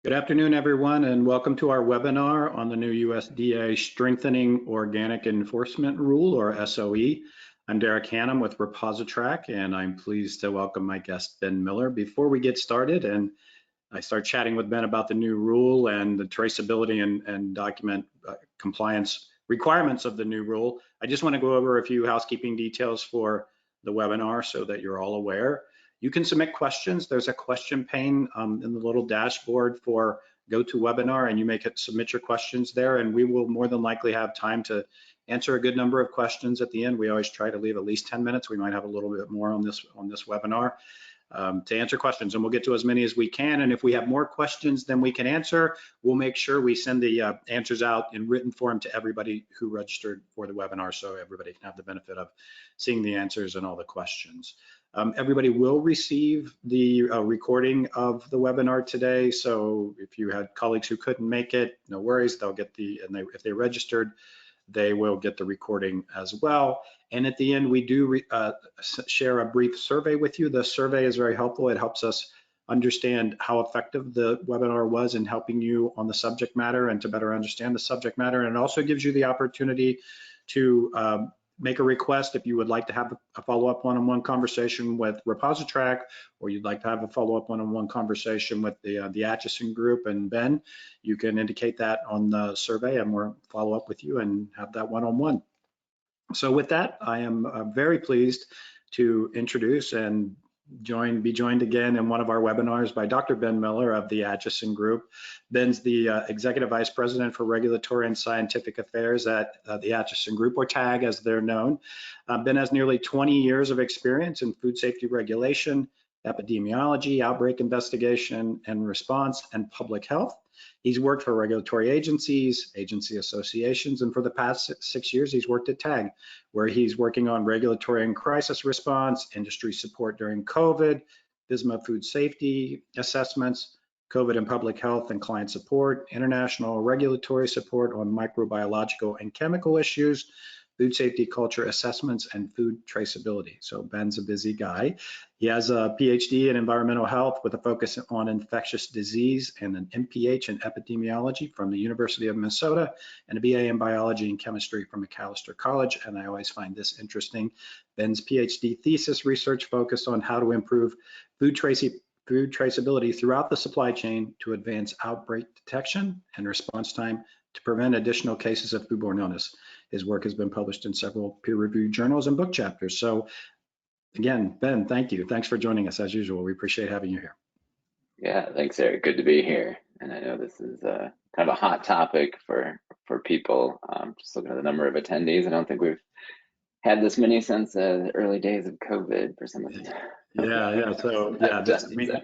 Good afternoon, everyone, and welcome to our webinar on the new USDA Strengthening Organic Enforcement Rule, or SOE. I'm Derek Hannum with ReposiTrak, and I'm pleased to welcome my guest, Ben Miller. Before we get started and I start chatting with Ben about the new rule and the traceability and document compliance requirements of the new rule, I just want to go over a few housekeeping details for the webinar so that you're all aware. You can submit questions. There's a question pane in the little dashboard for GoToWebinar, and you may submit your questions there, and we will more than likely have time to answer a good number of questions at the end. We always try to leave at least 10 minutes. We might have a little bit more on this webinar to answer questions, and we'll get to as many as we can. And if we have more questions than we can answer, we'll make sure we send the answers out in written form to everybody who registered for the webinar, so everybody can have the benefit of seeing the answers and all the questions. Everybody will receive the recording of the webinar today. So if you had colleagues who couldn't make it, no worries, they'll get if they registered, they will get the recording as well. And at the end, we do share a brief survey with you. The survey is very helpful. It helps us understand how effective the webinar was in helping you on the subject matter and to better understand the subject matter. And it also gives you the opportunity to make a request if you would like to have a follow-up one-on-one conversation with ReposiTrak, or you'd like to have a follow-up one-on-one conversation with the Acheson group and Ben. You can indicate that on the survey, and we'll follow up with you and have that one-on-one. So with that, I am very pleased to introduce and be joined again in one of our webinars by Dr. Ben Miller of the Acheson Group. Ben's the Executive Vice President for Regulatory and Scientific Affairs at the Acheson Group, or TAG as they're known. Ben has nearly 20 years of experience in food safety regulation, epidemiology, outbreak investigation and response, and public health. He's worked for regulatory agencies, agency associations, and for the past 6 years, he's worked at TAG, where he's working on regulatory and crisis response, industry support during COVID, FSMA food safety assessments, COVID and public health and client support, international regulatory support on microbiological and chemical issues, food safety culture assessments, and food traceability. So Ben's a busy guy. He has a PhD in environmental health with a focus on infectious disease and an MPH in epidemiology from the University of Minnesota, and a BA in biology and chemistry from Macalester College. And I always find this interesting. Ben's PhD thesis research focused on how to improve food traceability throughout the supply chain to advance outbreak detection and response time to prevent additional cases of foodborne illness. His work has been published in several peer-reviewed journals and book chapters. So again, Ben, thank you. Thanks for joining us as usual. We appreciate having you here. Yeah, thanks, Eric. Good to be here. And I know this is kind of a hot topic for people. Just looking at the number of attendees, I don't think we've had this many since the early days of COVID for some of them. Yeah. So yeah,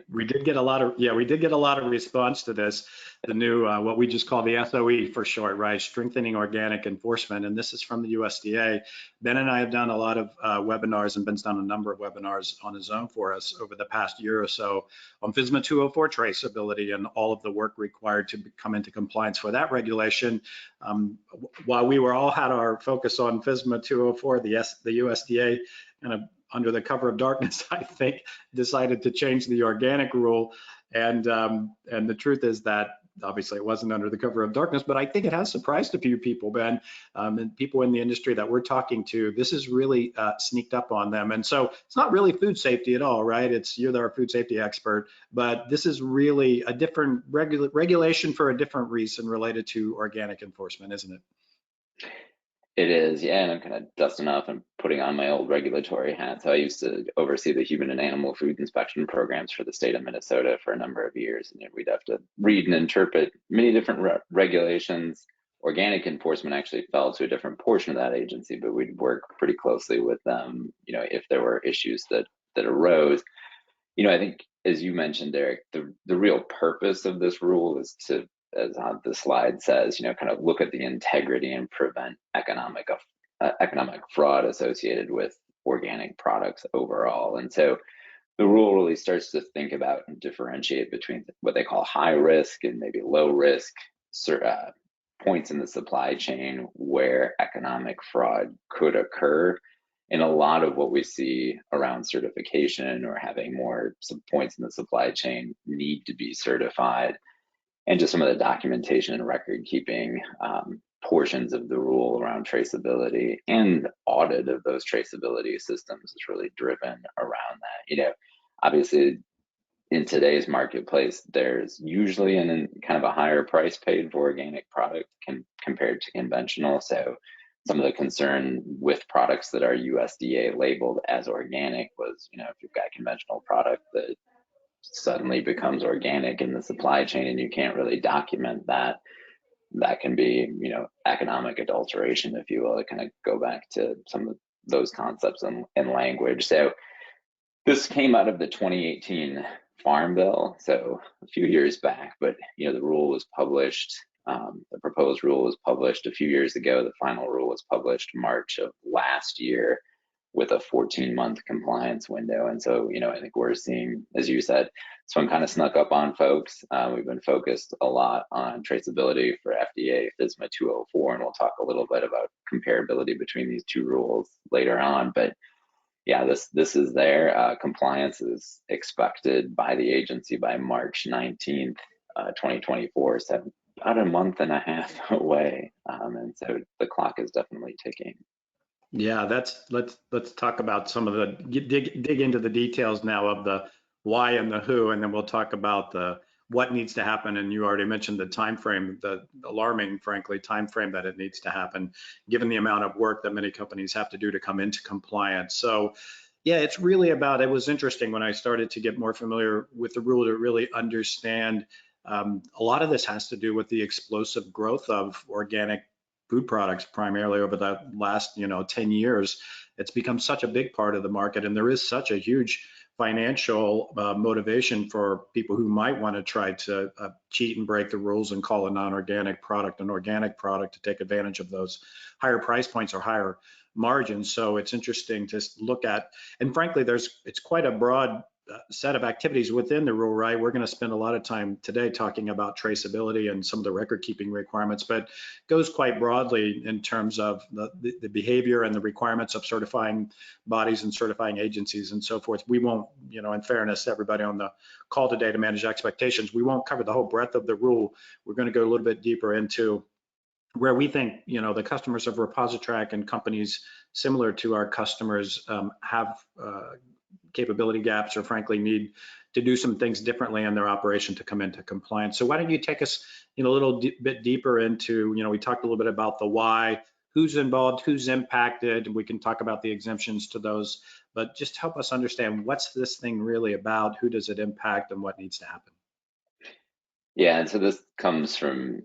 we did get a lot of response to this, the new what we just call the SOE for short, right? Strengthening Organic Enforcement, and this is from the USDA. Ben and I have done a lot of webinars, and Ben's done a number of webinars on his own for us over the past year or so on FSMA 204 traceability and all of the work required to come into compliance for that regulation. While we had our focus on FSMA 204, the USDA kind of under the cover of darkness, I think, decided to change the organic rule. And the truth is that obviously it wasn't under the cover of darkness, but I think it has surprised a few people, Ben, and people in the industry that we're talking to. This is really sneaked up on them. And so it's not really food safety at all, right? You're our food safety expert, but this is really a different regulation for a different reason related to organic enforcement, isn't it? It is, yeah, and I'm kind of dusting off and putting on my old regulatory hat. So I used to oversee the human and animal food inspection programs for the state of Minnesota for a number of years. And we'd have to read and interpret many different regulations. Organic enforcement actually fell to a different portion of that agency, but we'd work pretty closely with them, if there were issues that arose. I think, as you mentioned, Derek, the real purpose of this rule is to, as the slide says, kind of look at the integrity and prevent economic fraud associated with organic products overall. And so the rule really starts to think about and differentiate between what they call high risk and maybe low risk points in the supply chain where economic fraud could occur. And a lot of what we see around certification or having more points in the supply chain need to be certified and just some of the documentation and record keeping portions of the rule around traceability and audit of those traceability systems is really driven around that. Obviously in today's marketplace, there's usually kind of a higher price paid for organic product compared to conventional. So some of the concern with products that are USDA labeled as organic was, if you've got a conventional product that suddenly becomes organic in the supply chain and you can't really document that, that can be, economic adulteration, if you will, to kind of go back to some of those concepts in language. So this came out of the 2018 Farm Bill, so a few years back, but the rule was published, the proposed rule was published a few years ago. The final rule was published March of last year with a 14-month compliance window. And so, I think we're seeing, as you said, this one kind of snuck up on folks. We've been focused a lot on traceability for FDA FSMA 204, and we'll talk a little bit about comparability between these two rules later on. But yeah, this is there. Compliance is expected by the agency by March 19th, 2024, so about a month and a half away. And so the clock is definitely ticking. Yeah, let's talk about some of the dig into the details now of the why and the who, and then we'll talk about the what needs to happen. And you already mentioned the time frame, the alarming, frankly, time frame that it needs to happen, given the amount of work that many companies have to do to come into compliance. So yeah, it's really about, it was interesting when I started to get more familiar with the rule to really understand a lot of this has to do with the explosive growth of organic food products, primarily over the last 10 years. It's become such a big part of the market, and there is such a huge financial motivation for people who might want to try to cheat and break the rules and call a non-organic product an organic product to take advantage of those higher price points or higher margins. So it's interesting to look at, and frankly, it's quite a broad set of activities within the rule, right? We're going to spend a lot of time today talking about traceability and some of the record keeping requirements, but it goes quite broadly in terms of the behavior and the requirements of certifying bodies and certifying agencies and so forth. We won't, in fairness to everybody on the call today to manage expectations, we won't cover the whole breadth of the rule. We're going to go a little bit deeper into where we think, the customers of ReposiTrak and companies similar to our customers have capability gaps or frankly need to do some things differently in their operation to come into compliance. So why don't you take us a little bit deeper into, we talked a little bit about the why, who's involved, who's impacted, and we can talk about the exemptions to those, but just help us understand what's this thing really about, who does it impact, and what needs to happen. Yeah, and so this comes from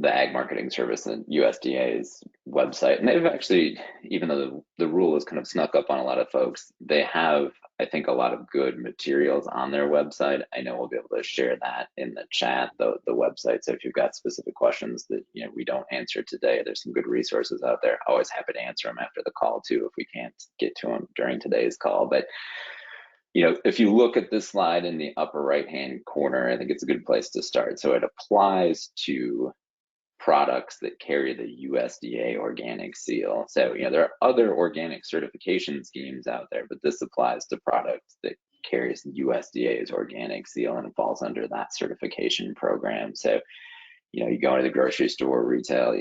the Ag Marketing Service and USDA's website. And they've actually, even though the rule is kind of snuck up on a lot of folks, they have, I think, a lot of good materials on their website. I know we'll be able to share that in the chat, the website. So if you've got specific questions that we don't answer today, there's some good resources out there. Always happy to answer them after the call too, if we can't get to them during today's call. But if you look at this slide in the upper right-hand corner, I think it's a good place to start. So it applies to products that carry the USDA organic seal. So, there are other organic certification schemes out there, but this applies to products that carries the USDA's organic seal and falls under that certification program. So, you go into the grocery store, retail,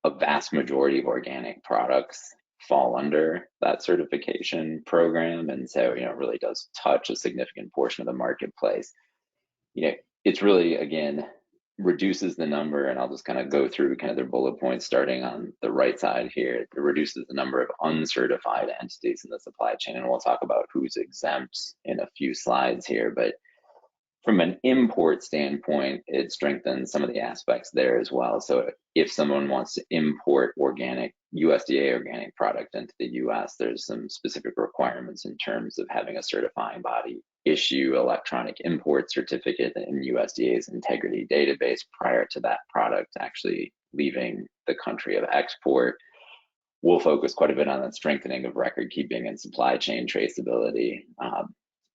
a vast majority of organic products fall under that certification program. And so, it really does touch a significant portion of the marketplace. It's really, again, reduces the number, and I'll just kind of go through kind of their bullet points starting on the right side here. It reduces the number of uncertified entities in the supply chain, and we'll talk about who's exempt in a few slides here. But from an import standpoint, it strengthens some of the aspects there as well. So if someone wants to import USDA organic product into the US, there's some specific requirements in terms of having a certifying body issue electronic import certificate in USDA's integrity database prior to that product actually leaving the country of export. We'll focus quite a bit on the strengthening of record keeping and supply chain traceability.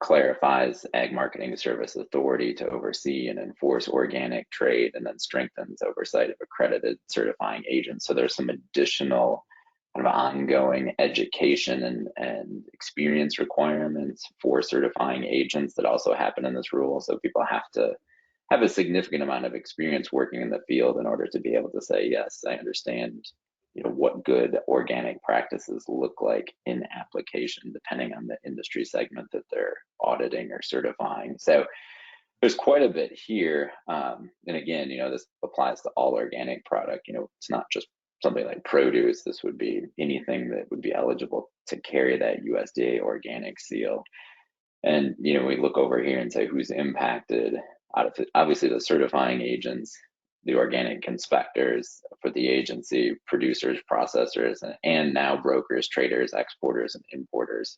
Clarifies Ag Marketing Service authority to oversee and enforce organic trade, and then strengthens oversight of accredited certifying agents. So there's some additional kind of ongoing education and experience requirements for certifying agents that also happen in this rule. So people have to have a significant amount of experience working in the field in order to be able to say, yes, I understand, what good organic practices look like in application, depending on the industry segment that they're auditing or certifying. So there's quite a bit here. And again, this applies to all organic product. It's not just something like produce. This would be anything that would be eligible to carry that USDA organic seal. And, we look over here and say who's impacted out of it. Obviously the certifying agents, the organic inspectors for the agency, producers, processors, and now brokers, traders, exporters, and importers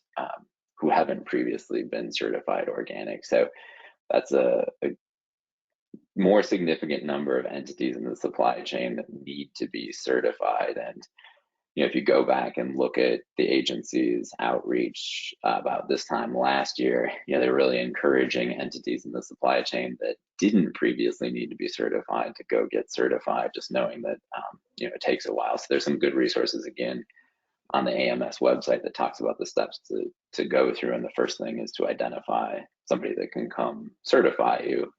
who haven't previously been certified organic. So that's a more significant number of entities in the supply chain that need to be certified. And if you go back and look at the agency's outreach about this time last year, they're really encouraging entities in the supply chain that didn't previously need to be certified to go get certified, just knowing that it takes a while. So there's some good resources again on the AMS website that talks about the steps to go through. And the first thing is to identify somebody that can come certify you.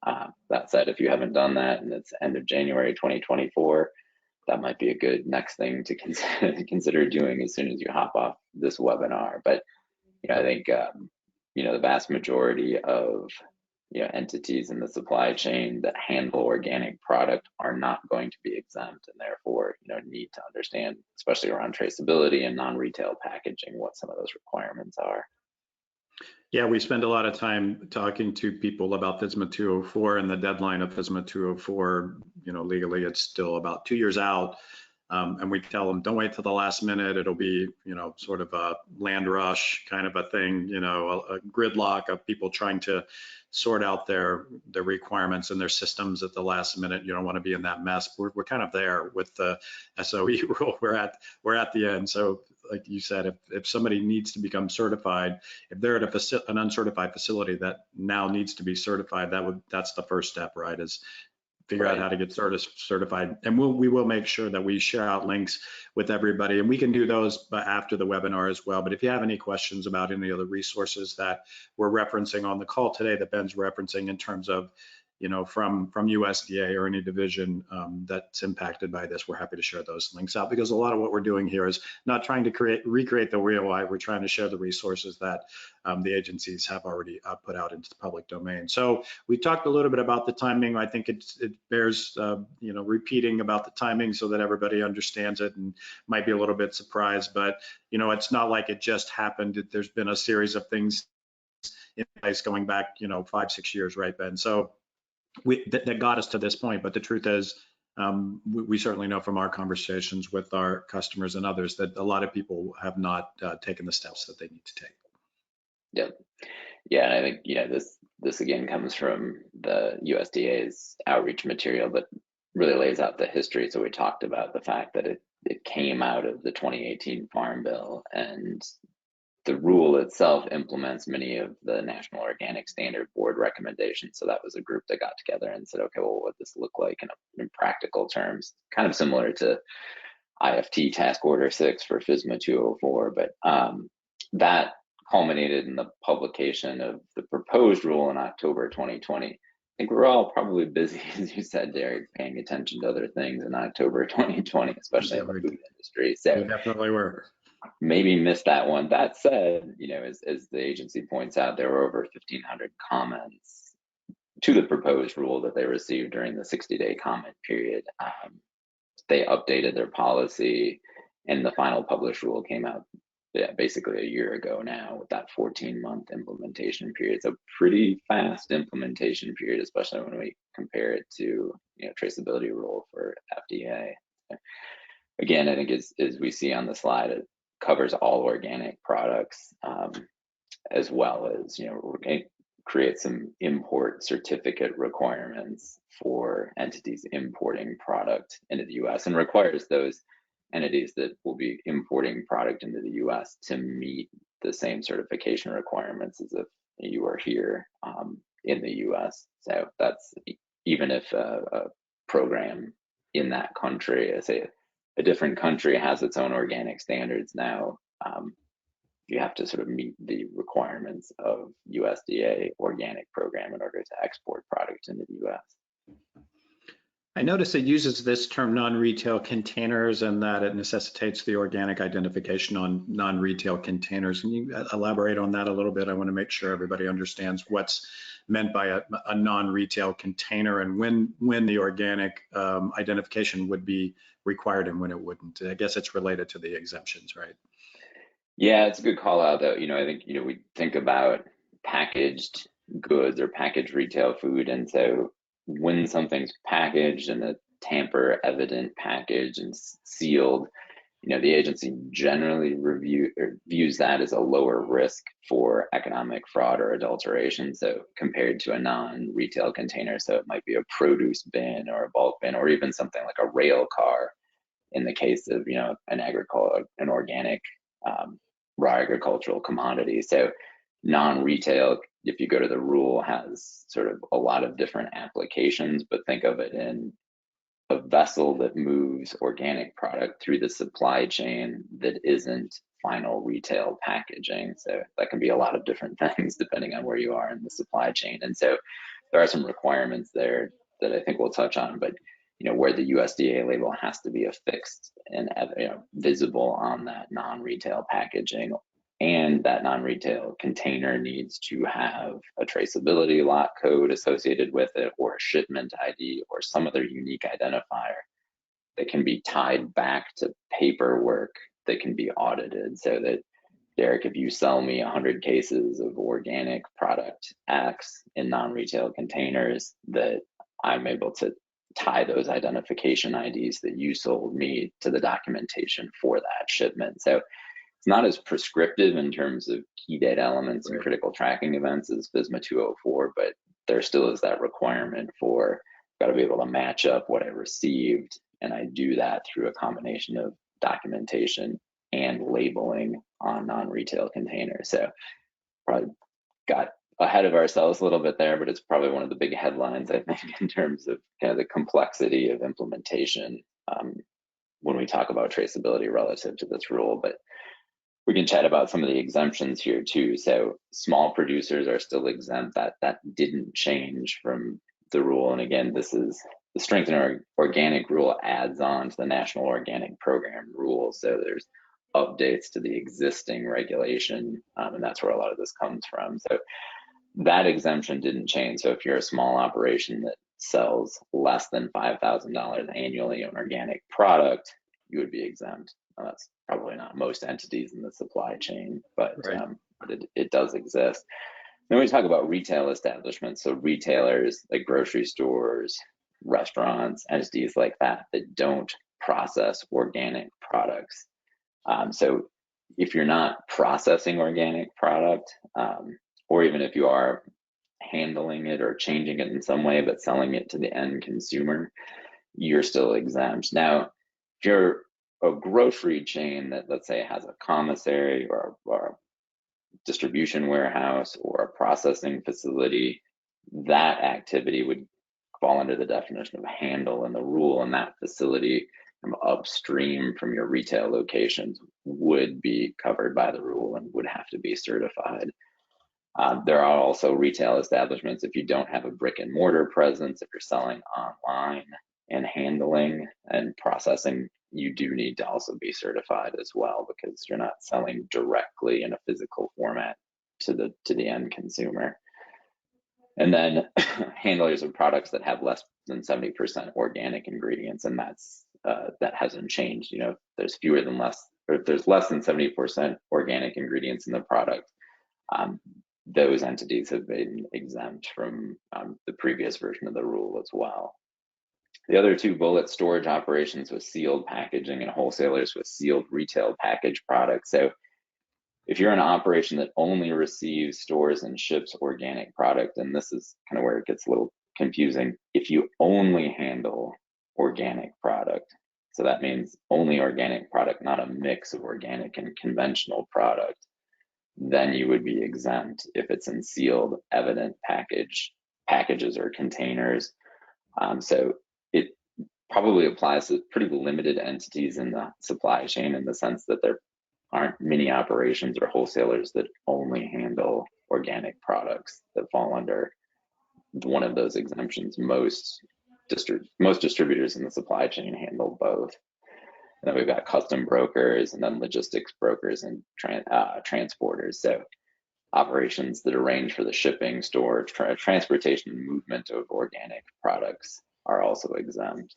That said, if you haven't done that and it's end of January 2024, that might be a good next thing to consider doing as soon as you hop off this webinar. But I think the vast majority of entities in the supply chain that handle organic product are not going to be exempt, and therefore need to understand, especially around traceability and non-retail packaging, what some of those requirements are. Yeah, we spend a lot of time talking to people about FSMA 204 and the deadline of FSMA 204. Legally it's still about 2 years out. And we tell them, don't wait till the last minute. It'll be, sort of a land rush kind of a thing, a gridlock of people trying to sort out their requirements and their systems at the last minute. You don't want to be in that mess. We're kind of there with the SOE rule. We're at the end. So like you said, if somebody needs to become certified, if they're at an uncertified facility that now needs to be certified, that's the first step, right? Is figure out how to get certified. And we will make sure that we share out links with everybody, and we can do those after the webinar as well. But if you have any questions about any of the resources that we're referencing on the call today, that Ben's referencing in terms of, from USDA or any division that's impacted by this, we're happy to share those links out, because a lot of what we're doing here is not trying to recreate the wheel. We're trying to share the resources that the agencies have already put out into the public domain. So we talked a little bit about the timing. I think it bears repeating about the timing so that everybody understands it and might be a little bit surprised. But it's not like it just happened. There's been a series of things in place going back 5-6 years, right, Ben? So that got us to this point. But the truth is, we certainly know from our conversations with our customers and others that a lot of people have not taken the steps that they need to take. Yep. Yeah, and I think this again comes from the USDA's outreach material, but really lays out the history. So we talked about the fact that it came out of the 2018 Farm Bill, and the rule itself implements many of the National Organic Standard Board recommendations. So that was a group that got together and said, okay, well, what would this look like in practical terms? Kind of similar to IFT Task Order 6 for FSMA 204, but that culminated in the publication of the proposed rule in October 2020. I think we're all probably busy, as you said, Derek, paying attention to other things in October 2020, especially in the food industry. So we definitely were. Maybe missed that one. That said, as the agency points out, there were over 1,500 comments to the proposed rule that they received during the 60-day comment period. They updated their policy, and the final published rule came out basically a year ago now, with that 14-month implementation period. So pretty fast implementation period, especially when we compare it to traceability rule for FDA. Again, I think as we see on the slide, it covers all organic products, as well as create some import certificate requirements for entities importing product into the U.S. and requires those entities that will be importing product into the U.S. to meet the same certification requirements as if you are here in the U.S. So that's even if a program in that country, say a different country, has its own organic standards now, you have to sort of meet the requirements of USDA organic program in order to export product into the U.S. I notice it uses this term non-retail containers and that it necessitates the organic identification on non-retail containers. Can you elaborate on that a little bit? I want to make sure everybody understands what's meant by a non-retail container and when the organic identification would be required and when it wouldn't. I guess it's related to the exemptions, right? Yeah, it's a good call out though. I think, we think about packaged goods or packaged retail food. And so when something's packaged in a tamper evident package and sealed, the agency generally views that as a lower risk for economic fraud or adulteration. So compared to a non-retail container, so it might be a produce bin or a bulk bin, or even something like a rail car in the case of, an organic raw agricultural commodity. So non-retail, if you go to the rule, has sort of a lot of different applications, but think of it in a vessel that moves organic product through the supply chain that isn't final retail packaging. So that can be a lot of different things depending on where you are in the supply chain. And so there are some requirements there that I think we'll touch on, but where the USDA label has to be affixed and visible on that non-retail packaging, and that non-retail container needs to have a traceability lot code associated with it, or a shipment ID, or some other unique identifier that can be tied back to paperwork that can be audited. So that, Derek, if you sell me 100 cases of organic product X in non-retail containers, that I'm able to tie those identification IDs that you sold me to the documentation for that shipment. So it's not as prescriptive in terms of key data elements and critical tracking events as FSMA 204, but there still is that requirement for, got to be able to match up what I received, and I do that through a combination of documentation and labeling on non-retail containers. So probably got ahead of ourselves a little bit there, but it's probably one of the big headlines, I think, in terms of kind of the complexity of implementation when we talk about traceability relative to this rule. But we can chat about some of the exemptions here too. So small producers are still exempt. That didn't change from the rule. And again, this is the strengthened organic rule adds on to the National Organic Program rule. So there's updates to the existing regulation, and that's where a lot of this comes from. So that exemption didn't change. So if you're a small operation that sells less than $5,000 annually on organic product, you would be exempt. That's probably not most entities in the supply chain, but, Right. But it does exist. Then we talk about retail establishments. So retailers like grocery stores, restaurants, entities like that don't process organic products. So if you're not processing organic product, or even if you are handling it or changing it in some way, but selling it to the end consumer, you're still exempt. Now, if you're a grocery chain that, let's say, has a commissary or a distribution warehouse or a processing facility, that activity would fall under the definition of handle in the rule, and that facility from upstream from your retail locations would be covered by the rule and would have to be certified. There are also retail establishments, if you don't have a brick and mortar presence, if you're selling online and handling and processing, you do need to also be certified as well, because you're not selling directly in a physical format to the end consumer. And then handlers of products that have less than 70% organic ingredients, and that hasn't changed. If there's if there's less than 70% organic ingredients in the product, those entities have been exempt from the previous version of the rule as well. The other two bullets, storage operations with sealed packaging and wholesalers with sealed retail packaged products. So if you're an operation that only receives, stores, and ships organic product, and this is kind of where it gets a little confusing, if you only handle organic product, so that means only organic product, not a mix of organic and conventional product, then you would be exempt if it's in sealed evident packages or containers. So it probably applies to pretty limited entities in the supply chain, in the sense that there aren't many operations or wholesalers that only handle organic products that fall under one of those exemptions. Most distributors in the supply chain handle both. And then we've got custom brokers and then logistics brokers and transporters. So operations that arrange for the shipping, storage, transportation, and movement of organic products are also exempt.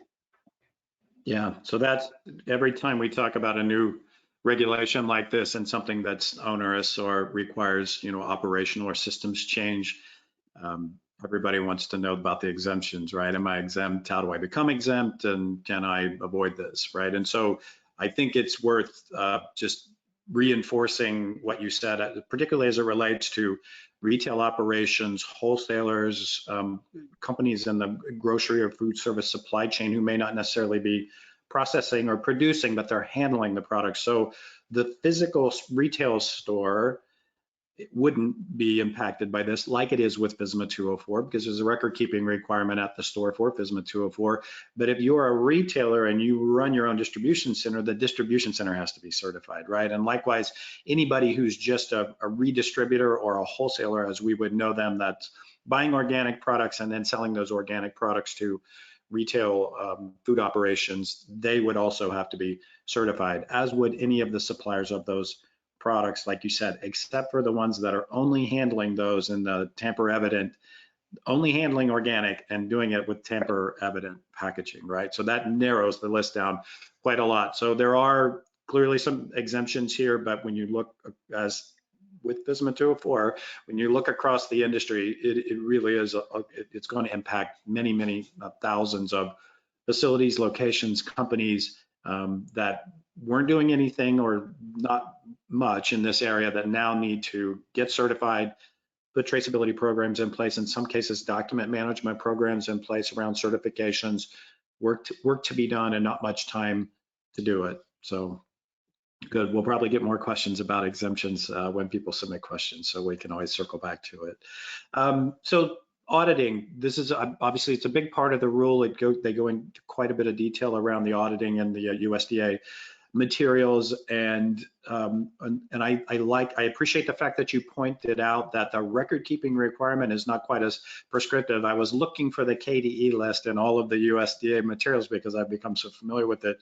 Yeah, so that's every time we talk about a new regulation like this and something that's onerous or requires, operational or systems change, everybody wants to know about the exemptions, right? Am I exempt? How do I become exempt? And can I avoid this, right? And so I think it's worth just reinforcing what you said, particularly as it relates to retail operations, wholesalers, companies in the grocery or food service supply chain who may not necessarily be processing or producing, but they're handling the product. So the physical retail store, it wouldn't be impacted by this like it is with FSMA 204, because there's a record keeping requirement at the store for FSMA 204. But if you're a retailer and you run your own distribution center, the distribution center has to be certified, right? And likewise, anybody who's just a redistributor or a wholesaler, as we would know them, that's buying organic products and then selling those organic products to retail food operations, they would also have to be certified, as would any of the suppliers of those products, like you said, except for the ones that are only handling those in the tamper evident, only handling organic and doing it with tamper evident packaging, right? So that narrows the list down quite a lot. So there are clearly some exemptions here, but when you look, as with FSMA 204, when you look across the industry, it really is, it's going to impact many, many thousands of facilities, locations, companies that weren't doing anything or not much in this area that now need to get certified, put traceability programs in place, in some cases document management programs in place around certifications, work to be done and not much time to do it. So good, we'll probably get more questions about exemptions when people submit questions, so we can always circle back to it. So auditing, this is obviously it's a big part of the rule. They go into quite a bit of detail around the auditing and the USDA materials, and I appreciate the fact that you pointed out that the record keeping requirement is not quite as prescriptive. I was looking for the KDE list in all of the USDA materials because I've become so familiar with it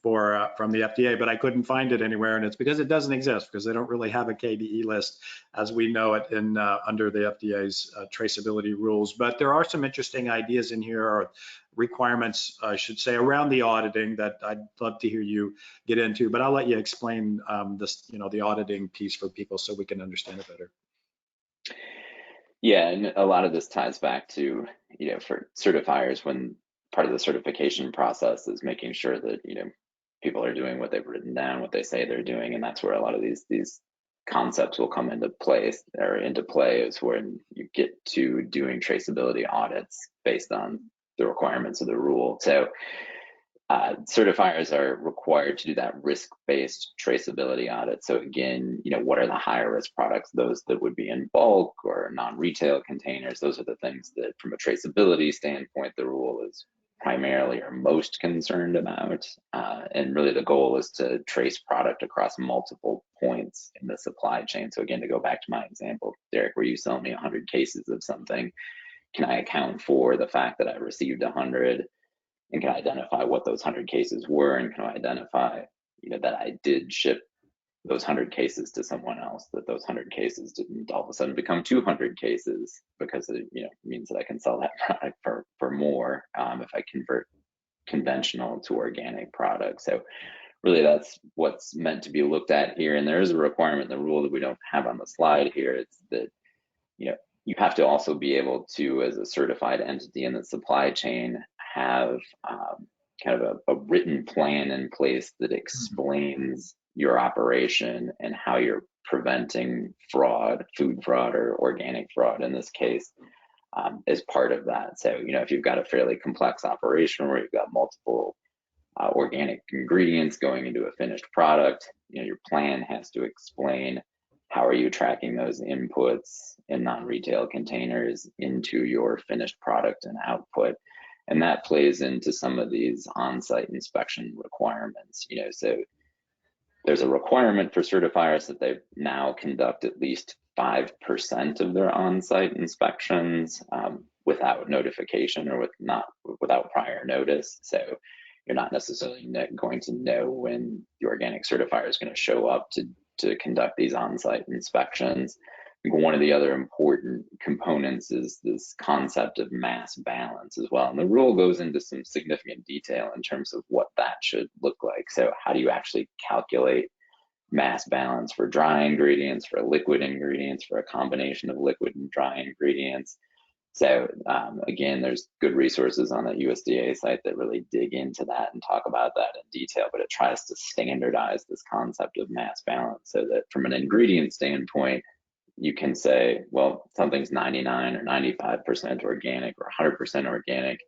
from the FDA, but I couldn't find it anywhere, and it's because it doesn't exist, because they don't really have a KDE list as we know it in under the FDA's traceability rules. But there are some interesting ideas in here, or requirements, I should say, around the auditing that I'd love to hear you get into. But I'll let you explain this, the auditing piece for people so we can understand it better. Yeah, and a lot of this ties back to, for certifiers, when part of the certification process is making sure that, people are doing what they've written down, what they say they're doing, and that's where a lot of these concepts will come into place, or into play, is when you get to doing traceability audits based on the requirements of the rule. So certifiers are required to do that risk-based traceability audit. So again, what are the higher risk products? Those that would be in bulk or non-retail containers. Those are the things that, from a traceability standpoint, the rule is primarily or most concerned about. And really the goal is to trace product across multiple points in the supply chain. So again, to go back to my example, Derek, where you sell me 100 cases of something, can I account for the fact that I received 100? And can I identify what those 100 cases were, and can I identify, that I did ship those 100 cases to someone else, that those 100 cases didn't all of a sudden become 200 cases, because it means that I can sell that product for more if I convert conventional to organic products. So really that's what's meant to be looked at here. And there is a requirement in the rule that we don't have on the slide here. It's that you have to also be able to, as a certified entity in the supply chain, have kind of a written plan in place that explains your operation and how you're preventing fraud, food fraud or organic fraud in this case, as part of that. So, if you've got a fairly complex operation where you've got multiple organic ingredients going into a finished product, your plan has to explain how are you tracking those inputs in non-retail containers into your finished product and output. And that plays into some of these on-site inspection requirements. So there's a requirement for certifiers that they now conduct at least 5% of their on-site inspections with without notification or without prior notice. So you're not necessarily going to know when the organic certifier is going to show up to conduct these on-site inspections. I think one of the other important components is this concept of mass balance as well. And the rule goes into some significant detail in terms of what that should look like. So how do you actually calculate mass balance for dry ingredients, for liquid ingredients, for a combination of liquid and dry ingredients? So again, there's good resources on the USDA site that really dig into that and talk about that in detail, but it tries to standardize this concept of mass balance so that from an ingredient standpoint, you can say, well, something's 99 or 95% organic or 100% organic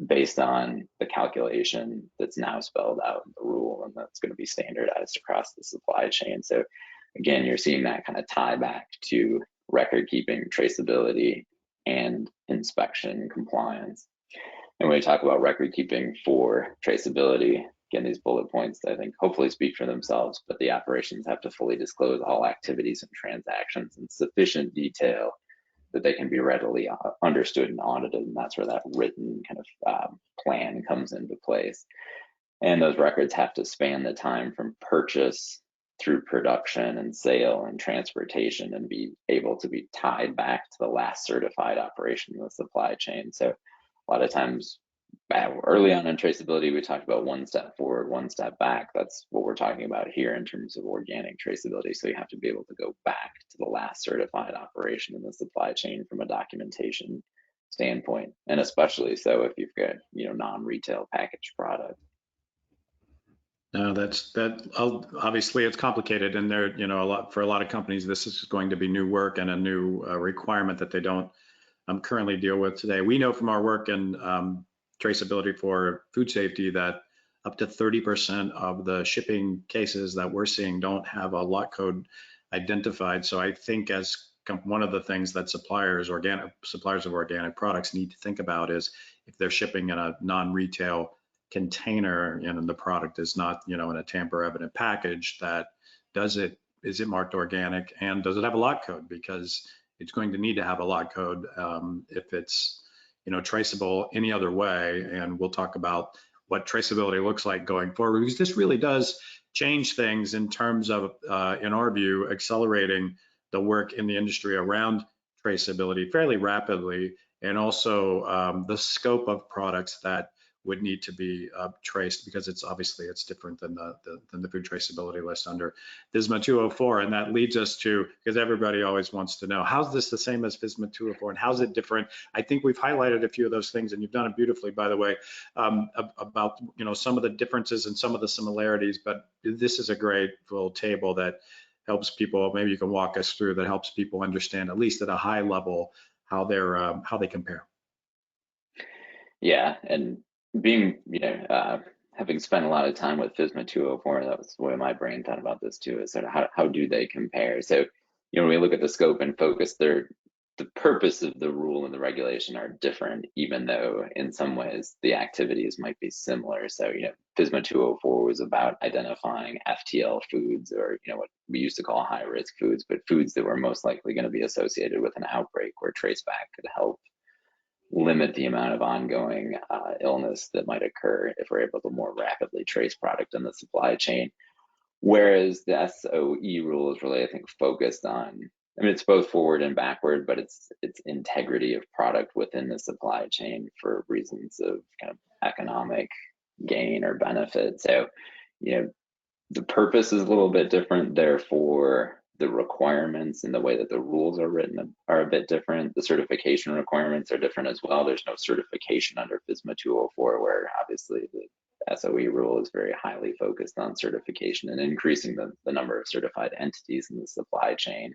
based on the calculation that's now spelled out in the rule, and that's going to be standardized across the supply chain. So again, you're seeing that kind of tie back to record keeping, traceability, and inspection compliance. And when we talk about record keeping for traceability, again, these bullet points, I think, hopefully speak for themselves, but the operations have to fully disclose all activities and transactions in sufficient detail that they can be readily understood and audited. And that's where that written kind of plan comes into place. And those records have to span the time from purchase through production and sale and transportation, and be able to be tied back to the last certified operation in the supply chain. So a lot of times early on in traceability, we talked about one step forward, one step back. That's what we're talking about here in terms of organic traceability. So you have to be able to go back to the last certified operation in the supply chain from a documentation standpoint, and especially so if you've got, non-retail packaged product. No, obviously it's complicated, and there, for a lot of companies, this is going to be new work and a new requirement that they don't currently deal with today. We know from our work in traceability for food safety that up to 30% of the shipping cases that we're seeing don't have a lot code identified. So I think as one of the things that suppliers of organic products need to think about is if they're shipping in a non-retail container and the product is not, in a tamper evident package, is it marked organic, and does it have a lot code? Because it's going to need to have a lot code if it's traceable any other way. And we'll talk about what traceability looks like going forward, because this really does change things in terms of, in our view, accelerating the work in the industry around traceability fairly rapidly, and also the scope of products that would need to be traced, because it's different than the food traceability list under FSMA 204. And that leads us to, because everybody always wants to know, how's this the same as FSMA 204 and how's it different? I think we've highlighted a few of those things, and you've done it beautifully, by the way, about some of the differences and some of the similarities. But this is a great little table that helps people. Maybe you can walk us through, that helps people understand, at least at a high level, how they compare. Yeah, and being, having spent a lot of time with FSMA 204, that was the way my brain thought about this too, is sort of how do they compare? So, when we look at the scope and focus, the purpose of the rule and the regulation are different, even though in some ways the activities might be similar. So, FSMA 204 was about identifying FTL foods, or, what we used to call high-risk foods, but foods that were most likely going to be associated with an outbreak where traceback could help limit the amount of ongoing illness that might occur if we're able to more rapidly trace product in the supply chain. Whereas the SOE rule is really, I think, focused on, it's both forward and backward, but it's integrity of product within the supply chain for reasons of kind of economic gain or benefit. So, the purpose is a little bit different, therefore the requirements and the way that the rules are written are a bit different. The certification requirements are different as well. There's no certification under FSMA 204, where obviously the SOE rule is very highly focused on certification and increasing the number of certified entities in the supply chain.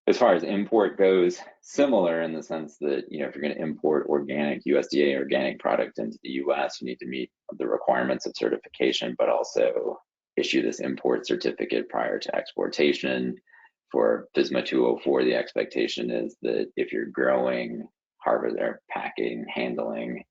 As far as import goes, similar in the sense that, if you're going to import organic, USDA organic product into the US, you need to meet the requirements of certification, but also issue this import certificate prior to exportation. For FSMA 204, the expectation is that if you're growing, harvesting, packing, handling,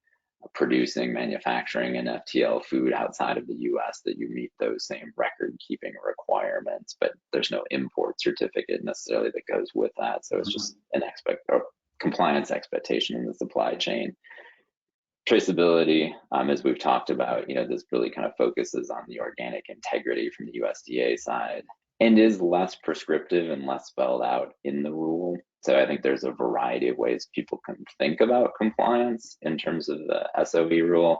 producing, manufacturing an FTL food outside of the US, that you meet those same record keeping requirements, but there's no import certificate necessarily that goes with that. So it's just compliance expectation in the supply chain. Traceability, as we've talked about, this really kind of focuses on the organic integrity from the USDA side and is less prescriptive and less spelled out in the rule. So I think there's a variety of ways people can think about compliance in terms of the SOE rule,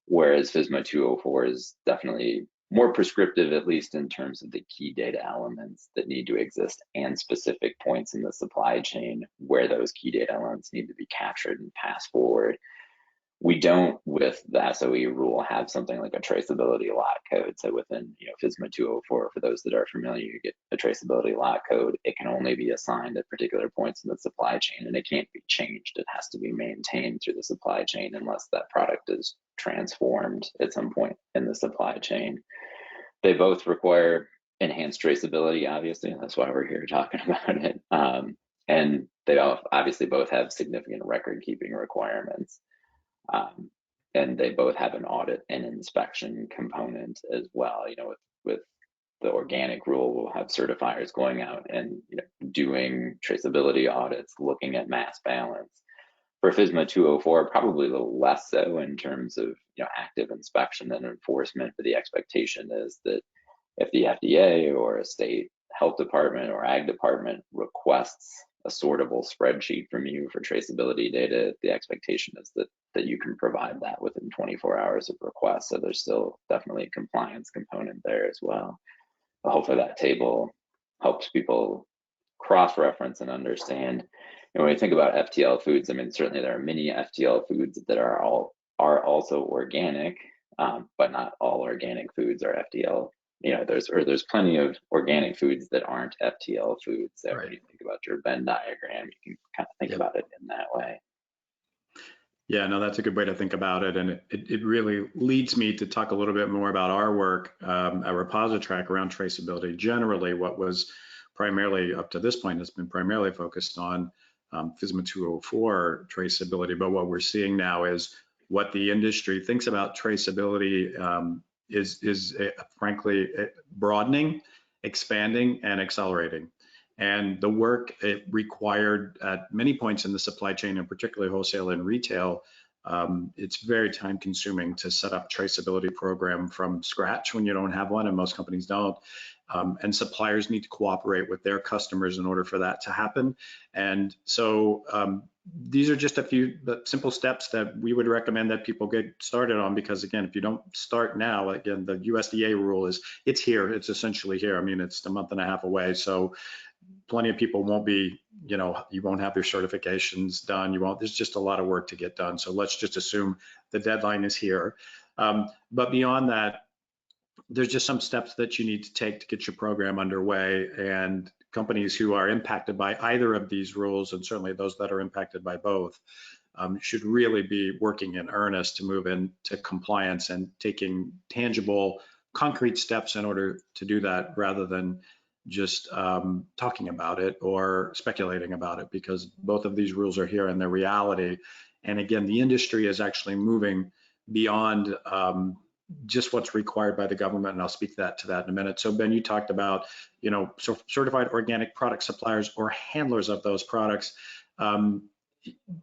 whereas FSMA 204 is definitely more prescriptive, at least in terms of the key data elements that need to exist and specific points in the supply chain where those key data elements need to be captured and passed forward. We don't, with the SOE rule, have something like a traceability lot code. So within FSMA 204, for those that are familiar, you get a traceability lot code. It can only be assigned at particular points in the supply chain, and it can't be changed. It has to be maintained through the supply chain unless that product is transformed at some point in the supply chain. They both require enhanced traceability, obviously. That's why we're here talking about it. And they obviously both have significant record keeping requirements. And they both have an audit and inspection component as well. With the organic rule, we'll have certifiers going out and doing traceability audits, looking at mass balance. For FSMA 204, probably a little less so in terms of active inspection and enforcement, but the expectation is that if the FDA or a state health department or ag department requests a sortable spreadsheet from you for traceability data, the expectation is that you can provide that within 24 hours of request. So there's still definitely a compliance component there as well. But hopefully that table helps people cross-reference and understand. And when we think about FTL foods, I mean, certainly there are many FTL foods that are also organic, but not all organic foods are FTL. There's plenty of organic foods that aren't FTL foods. So right. When you think about your Venn diagram, you can kind of think about it in that way. Yeah, no, that's a good way to think about it. And it really leads me to talk a little bit more about our work at ReposiTrak around traceability. Generally, what was primarily up to this point has been primarily focused on FSMA 204 traceability. But what we're seeing now is what the industry thinks about traceability is frankly broadening, expanding, and accelerating. And the work it required at many points in the supply chain, and particularly wholesale and retail, it's very time consuming to set up traceability program from scratch when you don't have one, and most companies don't. And suppliers need to cooperate with their customers in order for that to happen. And so these are just a few simple steps that we would recommend that people get started on, because again, if you don't start now, again, the USDA rule it's here, it's essentially here. I mean, it's a month and a half away. So plenty of people won't be, you won't have your certifications done. There's just a lot of work to get done. So let's just assume the deadline is here. But beyond that, there's just some steps that you need to take to get your program underway, and companies who are impacted by either of these rules, and certainly those that are impacted by both, should really be working in earnest to move into compliance and taking tangible, concrete steps in order to do that, rather than just talking about it or speculating about it, because both of these rules are here and they're reality. And again, the industry is actually moving beyond just what's required by the government, and I'll speak to that in a minute. So Ben, you talked about, certified organic product suppliers or handlers of those products.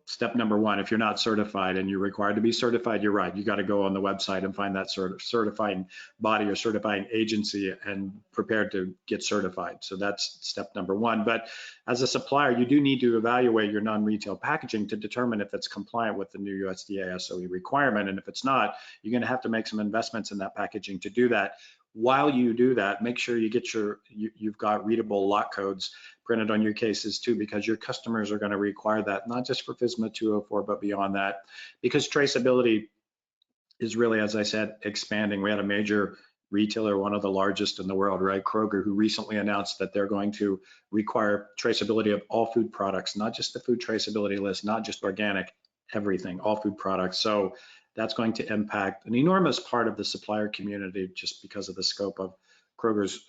Step number one, if you're not certified and you're required to be certified, you're right. You got to go on the website and find that sort of certifying body or certifying agency and prepared to get certified. So that's step number one. But as a supplier, you do need to evaluate your non-retail packaging to determine if it's compliant with the new USDA SOE requirement. And if it's not, you're going to have to make some investments in that packaging to do that. While you do that, make sure you get you've got readable lot codes printed on your cases too, because your customers are going to require that, not just for FSMA 204, but beyond that, because traceability is really, as I said, expanding. We had a major retailer, one of the largest in the world, right, Kroger, who recently announced that they're going to require traceability of all food products, not just the food traceability list, not just organic, everything, all food products. So that's going to impact an enormous part of the supplier community just because of the scope of Kroger's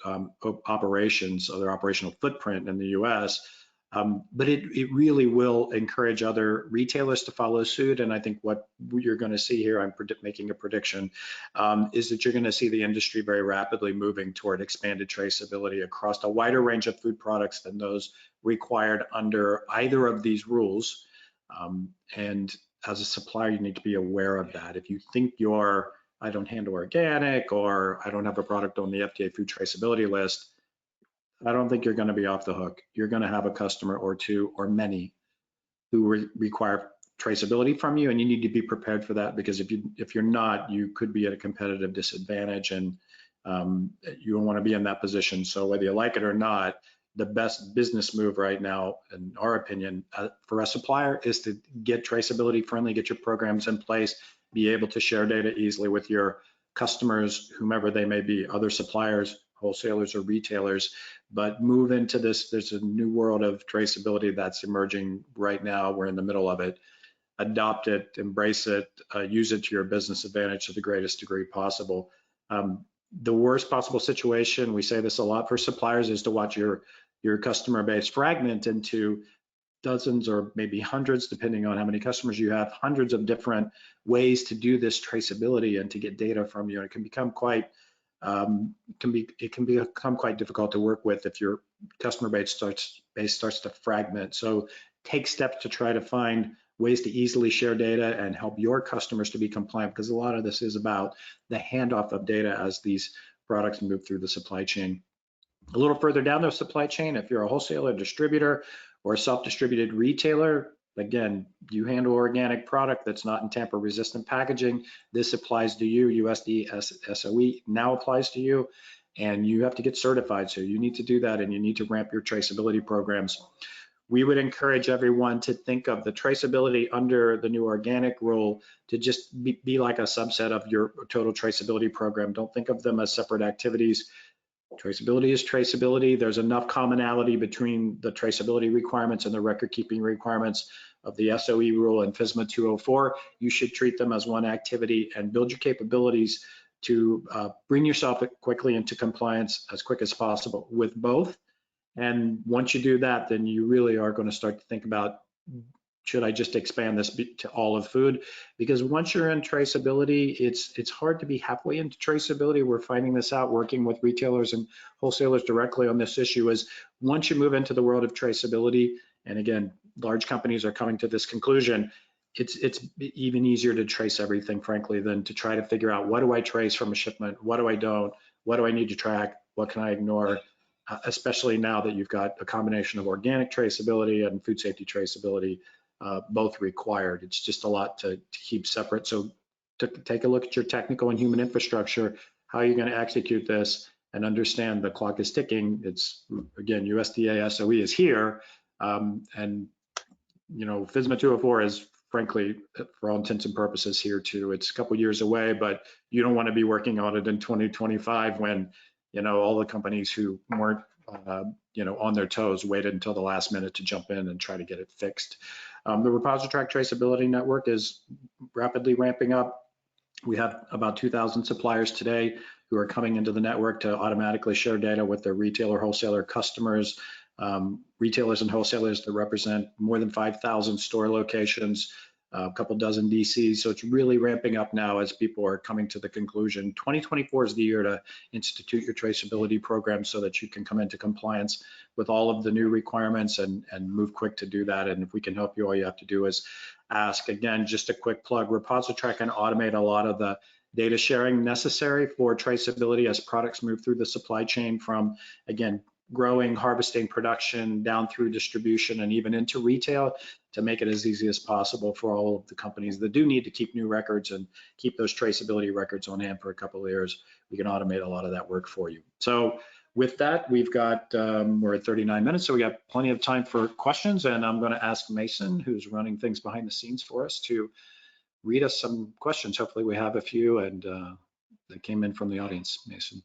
operations, or their operational footprint in the US. But it really will encourage other retailers to follow suit. And I think what you're going to see here, I'm making a prediction, is that you're going to see the industry very rapidly moving toward expanded traceability across a wider range of food products than those required under either of these rules. And as a supplier, you need to be aware of that. If you think I don't handle organic, or I don't have a product on the FDA food traceability list, I don't think you're going to be off the hook. You're going to have a customer or two or many who require traceability from you, and you need to be prepared for that, because if you're not, you could be at a competitive disadvantage, and you don't want to be in that position. So whether you like it or not, the best business move right now, in our opinion, for a supplier is to get traceability friendly, get your programs in place, be able to share data easily with your customers, whomever they may be, other suppliers, wholesalers or retailers, but move into this. There's a new world of traceability that's emerging right now. We're in the middle of it. Adopt it, embrace it, use it to your business advantage to the greatest degree possible. The worst possible situation, we say this a lot for suppliers, is to watch your customer base fragment into dozens or maybe hundreds, depending on how many customers you have, hundreds of different ways to do this traceability and to get data from you. And it can become quite difficult to work with if your customer base starts to fragment. So take steps to try to find ways to easily share data and help your customers to be compliant, because a lot of this is about the handoff of data as these products move through the supply chain. A little further down the supply chain, if you're a wholesaler, distributor, or a self-distributed retailer, again, you handle organic product that's not in tamper-resistant packaging, this applies to you. USDA SOE now applies to you, and you have to get certified. So you need to do that, and you need to ramp your traceability programs. We would encourage everyone to think of the traceability under the new organic rule to just be like a subset of your total traceability program. Don't think of them as separate activities. Traceability is traceability. There's enough commonality between the traceability requirements and the record keeping requirements of the SOE rule and FSMA 204. You should treat them as one activity and build your capabilities to bring yourself quickly into compliance as quick as possible with both. And once you do that, then you really are going to start to think about, should I just expand this to all of food? Because once you're in traceability, it's hard to be halfway into traceability. We're finding this out working with retailers and wholesalers directly on this issue, is once you move into the world of traceability, and again, large companies are coming to this conclusion, it's even easier to trace everything, frankly, than to try to figure out, what do I trace from a shipment? What do I don't? What do I need to track? What can I ignore? Especially now that you've got a combination of organic traceability and food safety traceability, both required. It's just a lot to keep separate. So to take a look at your technical and human infrastructure, how you're going to execute this, and understand the clock is ticking. It's, again, USDA SOE is here, and FSMA 204 is, frankly, for all intents and purposes, here too. It's a couple years away, but you don't want to be working on it in 2025 when all the companies who weren't on their toes waited until the last minute to jump in and try to get it fixed. The ReposiTrak Traceability Network is rapidly ramping up. We have about 2,000 suppliers today who are coming into the network to automatically share data with their retailer, wholesaler customers, retailers and wholesalers that represent more than 5,000 store locations, a couple dozen DCs. So it's really ramping up now as people are coming to the conclusion. 2024 is the year to institute your traceability program so that you can come into compliance with all of the new requirements and move quick to do that. And if we can help you, all you have to do is ask. Again, just a quick plug, ReposiTrak can automate a lot of the data sharing necessary for traceability as products move through the supply chain from, again, growing, harvesting, production, down through distribution, and even into retail, to make it as easy as possible for all of the companies that do need to keep new records and keep those traceability records on hand for a couple of years. We can automate a lot of that work for you. So with that, we've got, we're at 39 minutes, so we got plenty of time for questions, and I'm going to ask Mason, who's running things behind the scenes for us, to read us some questions. Hopefully we have a few, and that came in from the audience. Mason.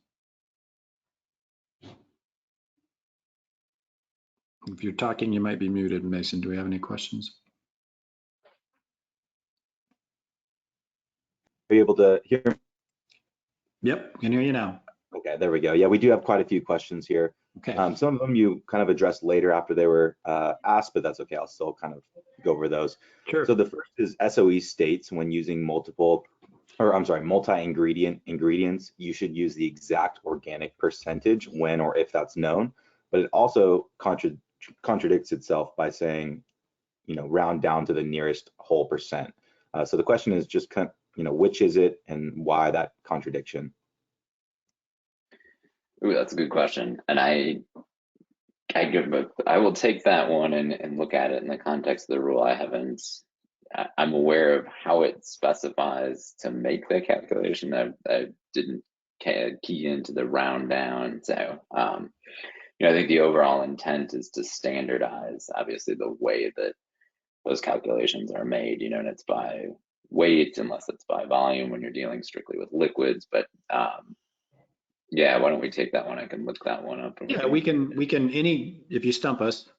If you're talking, you might be muted, Mason. Do we have any questions? Are you able to hear me? Yep, can hear you now. Okay, there we go. Yeah, we do have quite a few questions here. Okay, Some of them you kind of addressed later after they were asked, but that's okay. I'll still kind of go over those. sure. So the first is SOE states when using multi-ingredient ingredients, you should use the exact organic percentage when or if that's known. But it also contradicts itself by saying, round down to the nearest whole percent. So the question is just, which is it and why that contradiction? Ooh, that's a good question. And I will take that one and look at it in the context of the rule. I'm aware of how it specifies to make the calculation. I didn't key into the round down. So, I think the overall intent is to standardize, obviously, the way that those calculations are made, and it's by weight unless it's by volume when you're dealing strictly with liquids. But yeah, why don't we take that one? I can look that one up. Yeah, we can, if you stump us,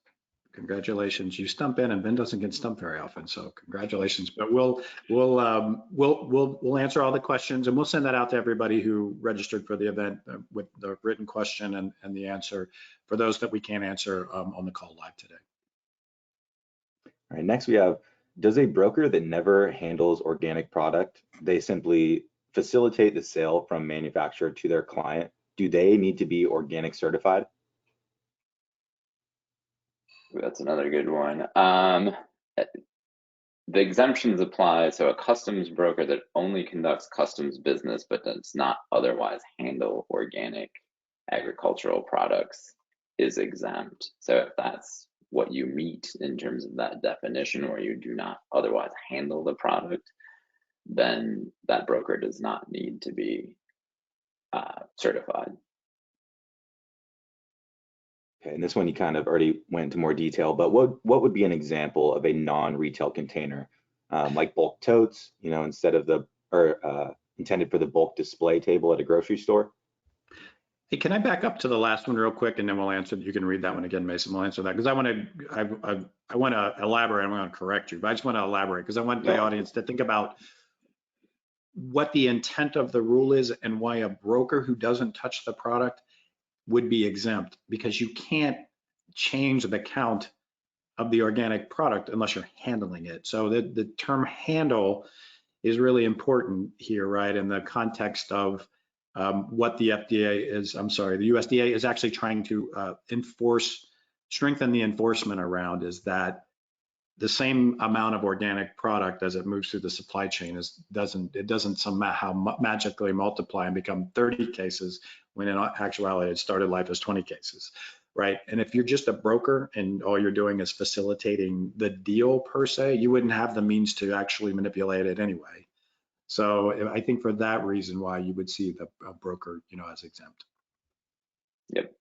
congratulations, you stump in, and Ben doesn't get stumped very often, so congratulations. But we'll answer all the questions, and we'll send that out to everybody who registered for the event with the written question and the answer for those that we can't answer on the call live today. All right, next we have, does a broker that never handles organic product, they simply facilitate the sale from manufacturer to their client, do they need to be organic certified? That's another good one. The exemptions apply. So a customs broker that only conducts customs business but does not otherwise handle organic agricultural products is exempt. So if that's what you meet in terms of that definition, where you do not otherwise handle the product, then that broker does not need to be certified. Okay, and this one you kind of already went into more detail, but what would be an example of a non-retail container, like bulk totes, instead of intended for the bulk display table at a grocery store? Hey, can I back up to the last one real quick, and then we'll answer. You can read that one again, Mason. We'll answer that because I want to elaborate. I want to correct you, but I just want to elaborate because I want the audience to think about what the intent of the rule is and why a broker who doesn't touch the product would be exempt, because you can't change the count of the organic product unless you're handling it. So the term handle is really important here, right? In the context of what the the USDA is actually trying to strengthen the enforcement around, is that the same amount of organic product as it moves through the supply chain doesn't somehow magically multiply and become 30 cases when in actuality it started life as 20 cases, right? And if you're just a broker and all you're doing is facilitating the deal per se, you wouldn't have the means to actually manipulate it anyway. So I think for that reason why you would see the broker, as exempt. Yep.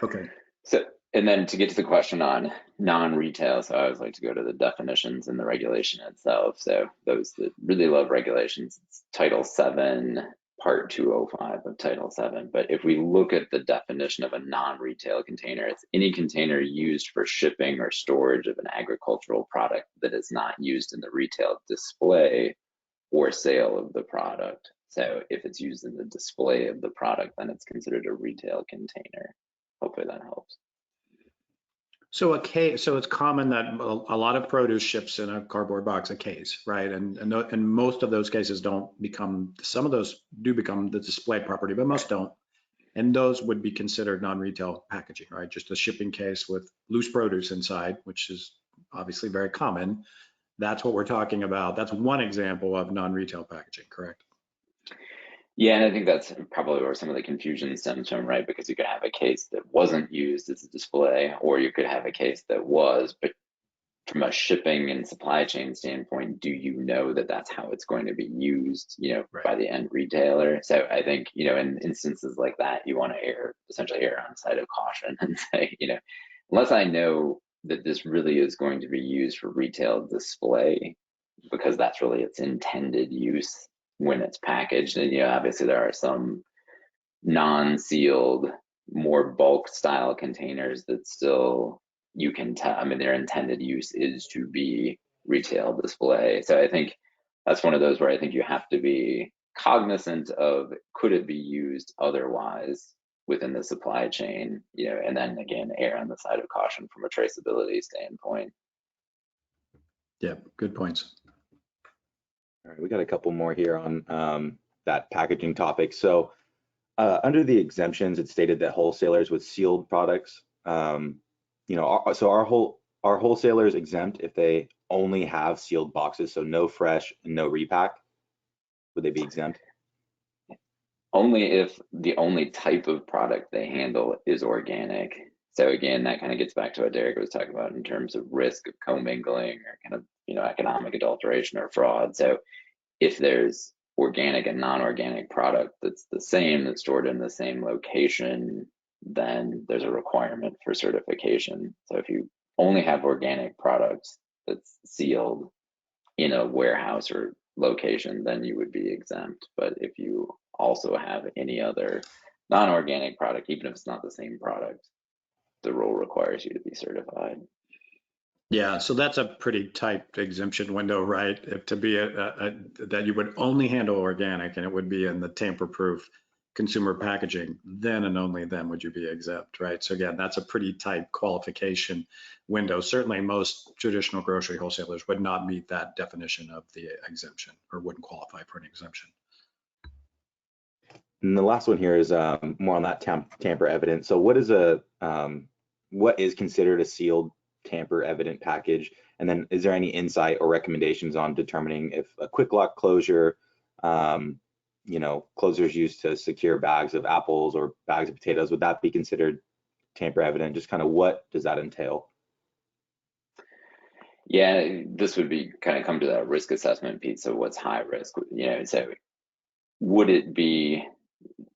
Okay. So, and then to get to the question on non-retail, so I always like to go to the definitions and the regulation itself. So those that really love regulations, it's Title 7, Part 205 of Title 7. But if we look at the definition of a non-retail container, it's any container used for shipping or storage of an agricultural product that is not used in the retail display or sale of the product. So if it's used in the display of the product, then it's considered a retail container. Hopefully that helps. So it's common that a lot of produce ships in a cardboard box, a case, right? And most of those cases don't become, some of those do become the display property, but most don't. And those would be considered non-retail packaging, right? Just a shipping case with loose produce inside, which is obviously very common. That's what we're talking about. That's one example of non-retail packaging, correct? Yeah, and I think that's probably where some of the confusion stems from, right? Because you could have a case that wasn't used as a display, or you could have a case that was, but from a shipping and supply chain standpoint, do you know that that's how it's going to be used, Right. by the end retailer? So I think, in instances like that, you want to essentially err on the side of caution and say, unless I know that this really is going to be used for retail display, because that's really its intended use when it's packaged. And obviously there are some non-sealed, more bulk style containers that still you can tell, their intended use is to be retail display. So I think that's one of those where I think you have to be cognizant of, could it be used otherwise within the supply chain, and then again, err on the side of caution from a traceability standpoint. Yeah, good points. All right, we got a couple more here on that packaging topic. So under the exemptions, it stated that wholesalers with sealed products, so our wholesalers exempt if they only have sealed boxes, so no fresh and no repack. Would they be exempt? Only if the only type of product they handle is organic. So again, that kind of gets back to what Derek was talking about in terms of risk of commingling or kind of, economic adulteration or fraud. So if there's organic and non-organic product that's the same, that's stored in the same location, then there's a requirement for certification. So if you only have organic products that's sealed in a warehouse or location, then you would be exempt. But if you also have any other non-organic product, even if it's not the same product, the rule requires you to be certified. Yeah, so that's a pretty tight exemption window, right? To be that you would only handle organic and it would be in the tamper-proof consumer packaging, then and only then would you be exempt, right? So again, that's a pretty tight qualification window. Certainly most traditional grocery wholesalers would not meet that definition of the exemption or wouldn't qualify for an exemption. And the last one here is more on that tamper evident. So what is considered a sealed tamper evident package? And then is there any insight or recommendations on determining if a quick lock closure, closures used to secure bags of apples or bags of potatoes, would that be considered tamper evident? Just kind of what does that entail? Yeah, this would be kind of come to that risk assessment piece. So what's high risk? So would it be,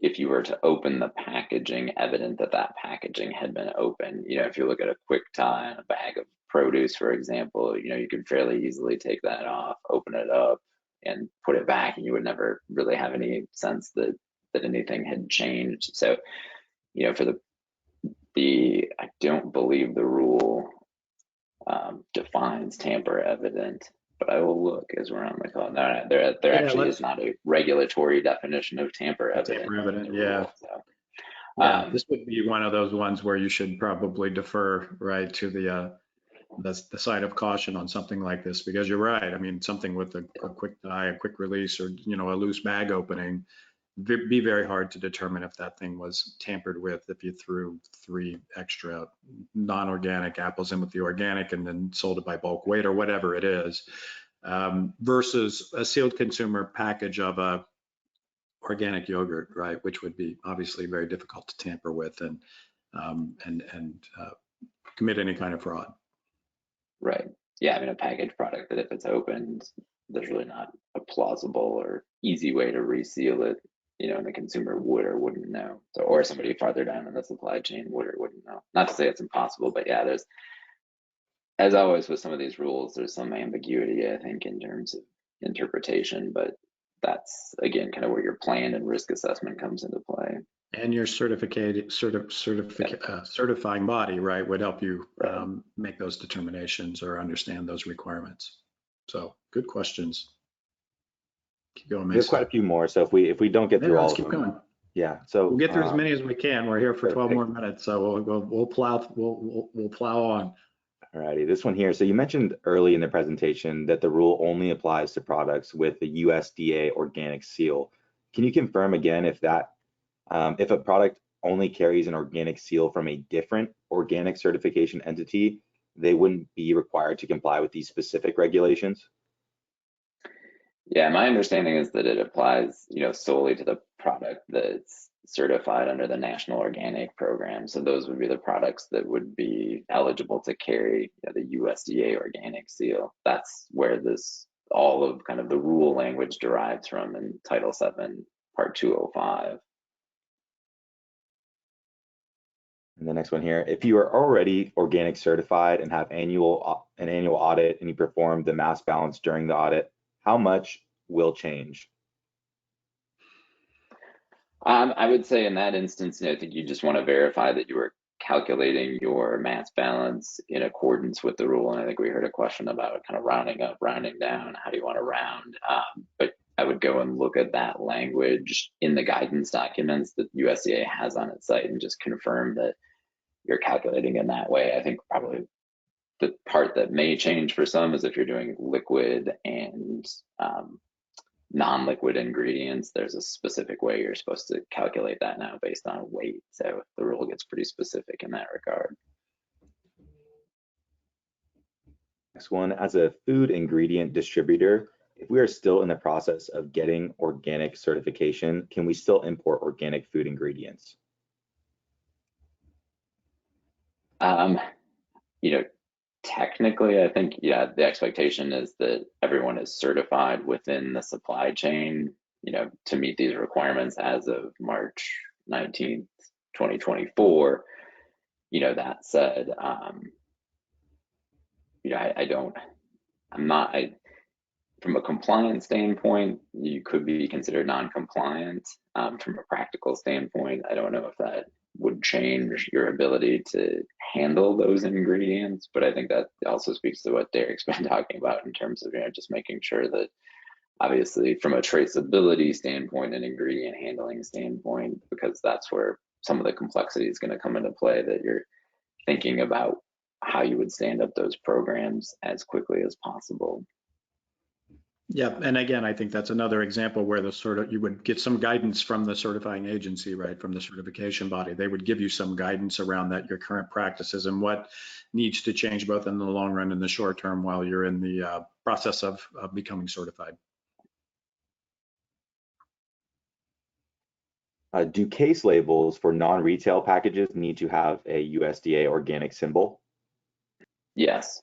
if you were to open the packaging, evident that that packaging had been opened? If you look at a quick tie on a bag of produce, for example, you could fairly easily take that off, open it up, and put it back, and you would never really have any sense that anything had changed. So, for I don't believe the rule defines tamper evident, but I will look as we're on the call. No, there actually is not a regulatory definition of tamper evident. Tamper evident, yeah. So, this would be one of those ones where you should probably defer, right, to the side of caution on something like this, because you're right. I mean, something with a quick tie, a quick release, or a loose bag opening, be very hard to determine if that thing was tampered with if you threw 3 extra non-organic apples in with the organic and then sold it by bulk weight or whatever it is, versus a sealed consumer package of a organic yogurt, right, which would be obviously very difficult to tamper with and commit any kind of fraud. Right. Yeah, I mean, a packaged product that if it's opened, there's really not a plausible or easy way to reseal it, and the consumer would or wouldn't know. So, or somebody farther down in the supply chain would or wouldn't know. Not to say it's impossible, but yeah, there's, as always with some of these rules, there's some ambiguity, I think, in terms of interpretation, but that's, again, kind of where your plan and risk assessment comes into play. And your certifying body, right, would help you make those determinations or understand those requirements. So good questions. Keep going, Mason. There's quite a few more. So if we don't get through all of them, keep going. Yeah. So we'll get through as many as we can. We're here for 12 more minutes, so we'll plow on. All righty. This one here. So you mentioned early in the presentation that the rule only applies to products with the USDA organic seal. Can you confirm again if a product only carries an organic seal from a different organic certification entity, they wouldn't be required to comply with these specific regulations? Yeah, my understanding is that it applies, solely to the product that's certified under the National Organic Program. So those would be the products that would be eligible to carry the USDA organic seal. That's where all of kind of the rule language derives from in Title VII, Part 205. And the next one here, if you are already organic certified and have an annual audit and you perform the mass balance during the audit, how much will change? I would say in that instance, I think you just want to verify that you are calculating your mass balance in accordance with the rule. And I think we heard a question about kind of rounding up, rounding down. How do you want to round? But I would go and look at that language in the guidance documents that USDA has on its site and just confirm that you're calculating in that way. I think probably the part that may change for some is if you're doing liquid and non-liquid ingredients, there's a specific way you're supposed to calculate that now based on weight. So the rule gets pretty specific in that regard. Next one, as a food ingredient distributor, if we are still in the process of getting organic certification, can we still import organic food ingredients? You know, technically, I think, yeah, the expectation is that everyone is certified within the supply chain, you know, to meet these requirements as of March 19th, 2024. You know, that said, you know, from a compliance standpoint, you could be considered non-compliant. From a practical standpoint, I don't know if that would change your ability to handle those ingredients, but I think that also speaks to what Derek's been talking about in terms of, you know, just making sure that obviously from a traceability standpoint and ingredient handling standpoint, because that's where some of the complexity is going to come into play, that you're thinking about how you would stand up those programs as quickly as possible. Yeah, and again, I think that's another example where you would get some guidance from the certifying agency, right, from the certification body. They would give you some guidance around that, your current practices and what needs to change both in the long run and the short term while you're in the process of becoming certified. Do case labels for non-retail packages need to have a USDA organic symbol? Yes.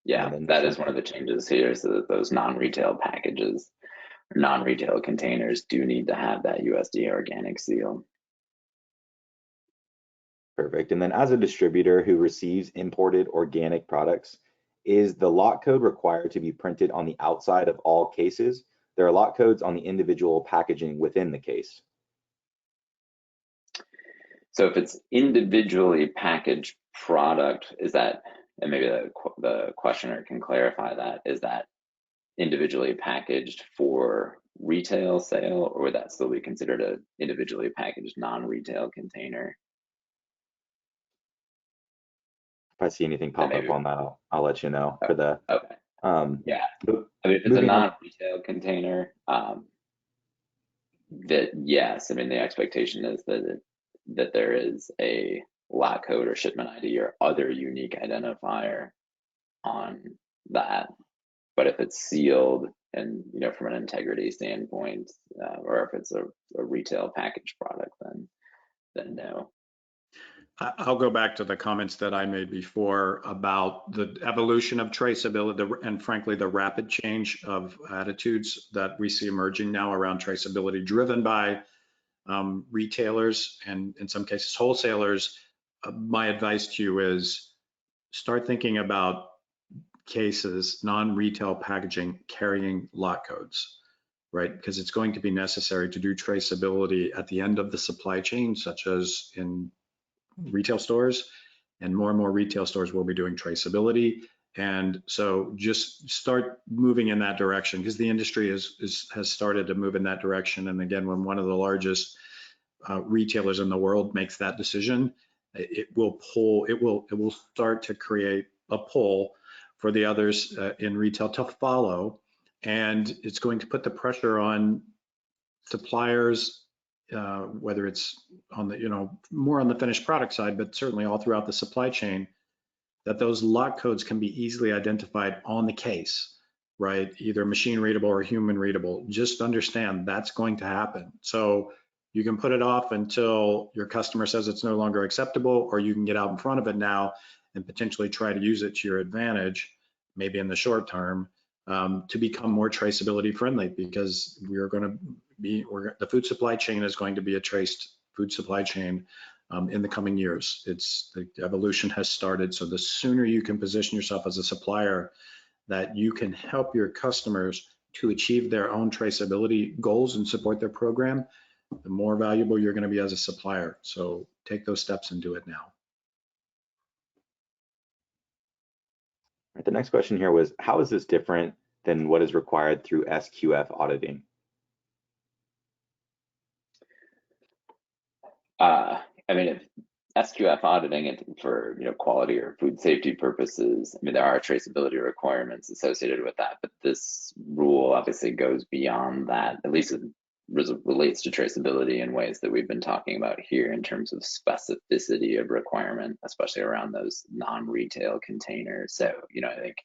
Yeah, that is one of the changes here, so that those non-retail packages, non-retail containers do need to have that USDA organic seal. Perfect. And then as a distributor who receives imported organic products, is the lot code required to be printed on the outside of all cases? There are lot codes on the individual packaging within the case. So if it's individually packaged product, is that, and maybe the questioner can clarify that, is that individually packaged for retail sale, or would that still be considered an individually packaged non-retail container? If I see anything pop up on that, I'll let you know. Okay. For the Okay. Yeah, I mean, if it's a non-retail container, that yes, I mean, the expectation is that there is a lot code or shipment ID or other unique identifier on that. But if it's sealed and, you know, from an integrity standpoint, or if it's a retail packaged product, then no. I'll go back to the comments that I made before about the evolution of traceability and frankly, the rapid change of attitudes that we see emerging now around traceability, driven by retailers and in some cases wholesalers. My advice to you is start thinking about cases, non-retail packaging carrying lot codes, right? Because it's going to be necessary to do traceability at the end of the supply chain, such as in retail stores, and more retail stores will be doing traceability. And so just start moving in that direction, because the industry has started to move in that direction. And again, when one of the largest retailers in the world makes that decision, it will start to create a pull for the others in retail to follow. And it's going to put the pressure on suppliers, whether it's on the, you know, more on the finished product side, but certainly all throughout the supply chain, that those lot codes can be easily identified on the case, right? Either machine readable or human readable. Just understand that's going to happen. So you can put it off until your customer says it's no longer acceptable, or you can get out in front of it now and potentially try to use it to your advantage, maybe in the short term, to become more traceability friendly, because the food supply chain is going to be a traced food supply chain in the coming years. The evolution has started. So the sooner you can position yourself as a supplier that you can help your customers to achieve their own traceability goals and support their program, the more valuable you're going to be as a supplier. So take those steps and do it now. The next question here was, how is this different than what is required through SQF auditing? I mean, if SQF auditing it for quality or food safety purposes, I mean, there are traceability requirements associated with that, but this rule obviously goes beyond that, at least it relates to traceability in ways that we've been talking about here in terms of specificity of requirement, especially around those non-retail containers. So, I think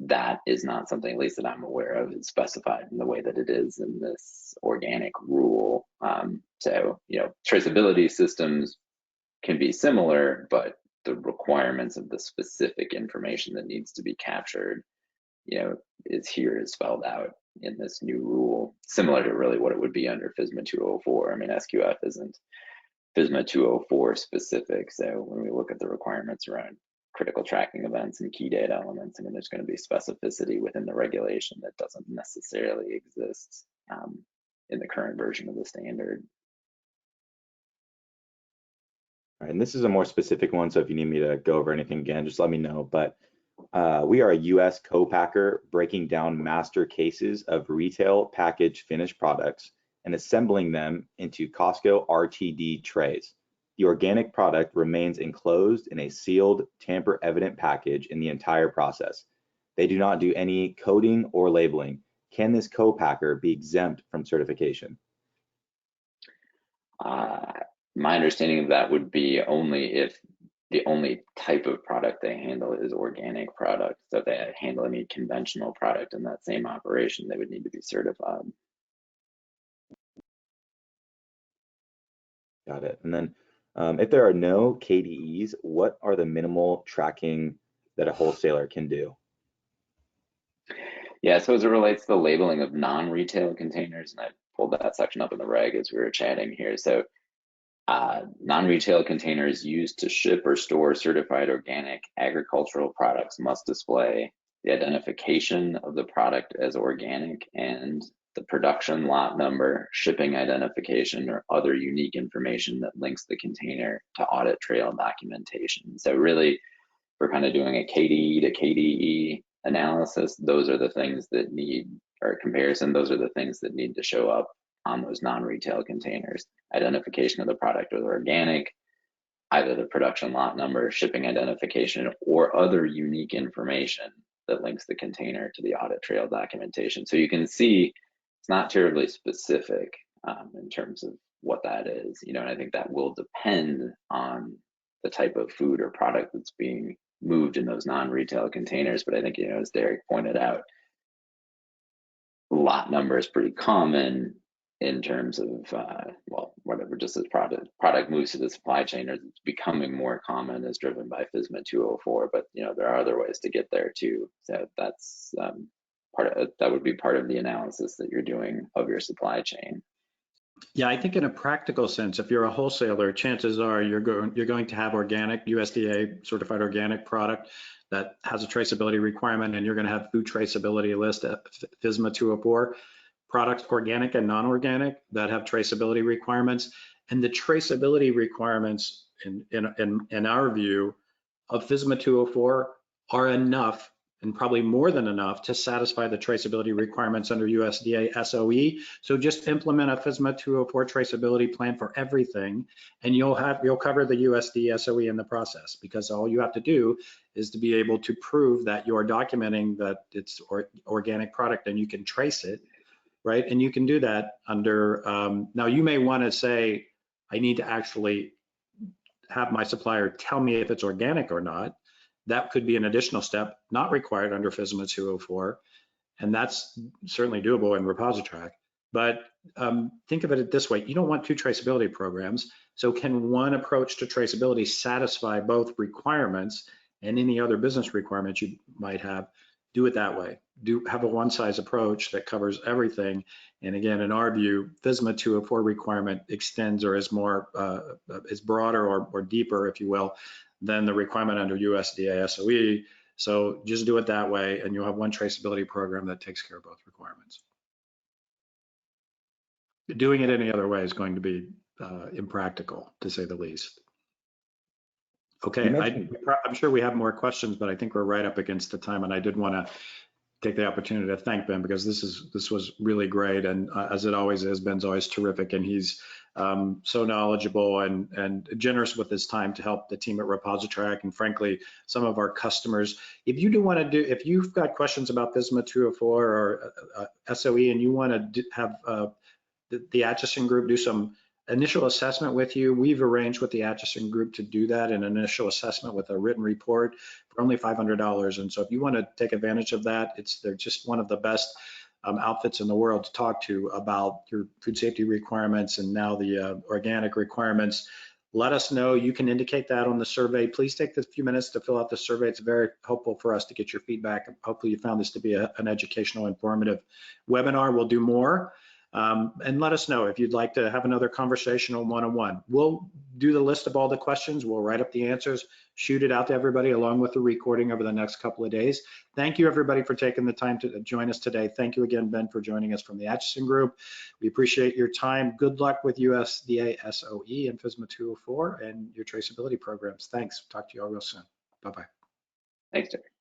that is not something, at least that I'm aware of, is specified in the way that it is in this organic rule. So, traceability systems can be similar, but the requirements of the specific information that needs to be captured, is spelled out in this new rule, similar to really what it would be under FSMA 204. I mean, SQF isn't FSMA 204 specific. So when we look at the requirements around critical tracking events and key data elements, I mean, there's going to be specificity within the regulation that doesn't necessarily exist in the current version of the standard. All right, and this is a more specific one, so if you need me to go over anything again, just let me know. But we are a U.S. co-packer breaking down master cases of retail packaged finished products and assembling them into Costco RTD trays. The organic product remains enclosed in a sealed, tamper-evident package in the entire process. They do not do any coding or labeling. Can this co-packer be exempt from certification? My understanding of that would be only if the only type of product they handle is organic product. So if they handle any conventional product in that same operation, they would need to be certified. Got it. And then if there are no KDEs, what are the minimal tracking that a wholesaler can do? Yeah, so as it relates to the labeling of non-retail containers, and I pulled that section up in the reg as we were chatting here. So non-retail containers used to ship or store certified organic agricultural products must display the identification of the product as organic and the production lot number, shipping identification, or other unique information that links the container to audit trail documentation. So really, we're kind of doing a KDE to KDE analysis. Those are the things that need, or comparison, those are the things that need to show up on those non-retail containers. Identification of the product as organic, either the production lot number, shipping identification, or other unique information that links the container to the audit trail documentation. So you can see it's not terribly specific in terms of what that is, and I think that will depend on the type of food or product that's being moved in those non-retail containers. But I think, as Derek pointed out, lot number is pretty common in terms of, whatever, just as product moves to the supply chain, it's becoming more common, is driven by FSMA 204, but there are other ways to get there too. So that's that would be part of the analysis that you're doing of your supply chain. Yeah, I think in a practical sense, if you're a wholesaler, chances are you're going to have organic, USDA certified organic product that has a traceability requirement, and you're going to have food traceability list at FSMA 204. Products, organic and non-organic, that have traceability requirements. And the traceability requirements, in our view, of FSMA 204 are enough, and probably more than enough, to satisfy the traceability requirements under USDA SOE. So just implement a FSMA 204 traceability plan for everything, and you'll cover the USDA SOE in the process, because all you have to do is to be able to prove that you're documenting that it's organic product and you can trace it. Right, and you can do that under, now you may want to say, I need to actually have my supplier tell me if it's organic or not. That could be an additional step, not required under FSMA 204, and that's certainly doable in ReposiTrak. But think of it this way, you don't want two traceability programs, so can one approach to traceability satisfy both requirements and any other business requirements you might have? Do it that way. Have a one-size approach that covers everything. And again, in our view, FSMA 204 requirement extends, or is broader or deeper, if you will, than the requirement under USDA SOE. So just do it that way, and you'll have one traceability program that takes care of both requirements. Doing it any other way is going to be impractical, to say the least. Okay, I'm sure we have more questions, but I think we're right up against the time, and I did want to take the opportunity to thank Ben, because this was really great, and as it always is, Ben's always terrific, and he's so knowledgeable and generous with his time to help the team at ReposiTrak, and frankly some of our customers. If you do want to if you've got questions about FSMA 204 or SOE, and you want to have the Acheson group do some initial assessment with you, we've arranged with the Acheson group to do that, an initial assessment with a written report for only $500. And so if you want to take advantage of that, they're just one of the best outfits in the world to talk to about your food safety requirements and now the organic requirements. Let us know. You can indicate that on the survey. Please take a few minutes to fill out the survey. It's very helpful for us to get your feedback. Hopefully you found this to be an educational, informative webinar. We'll do more. And let us know if you'd like to have another conversation on one-on-one. We'll do the list of all the questions. We'll write up the answers, shoot it out to everybody along with the recording over the next couple of days. Thank you everybody for taking the time to join us today. Thank you again, Ben, for joining us from the Acheson Group. We appreciate your time. Good luck with USDA SOE and FSMA 204 and your traceability programs. Thanks. Talk to you all real soon. Bye-bye. Thanks, Derek.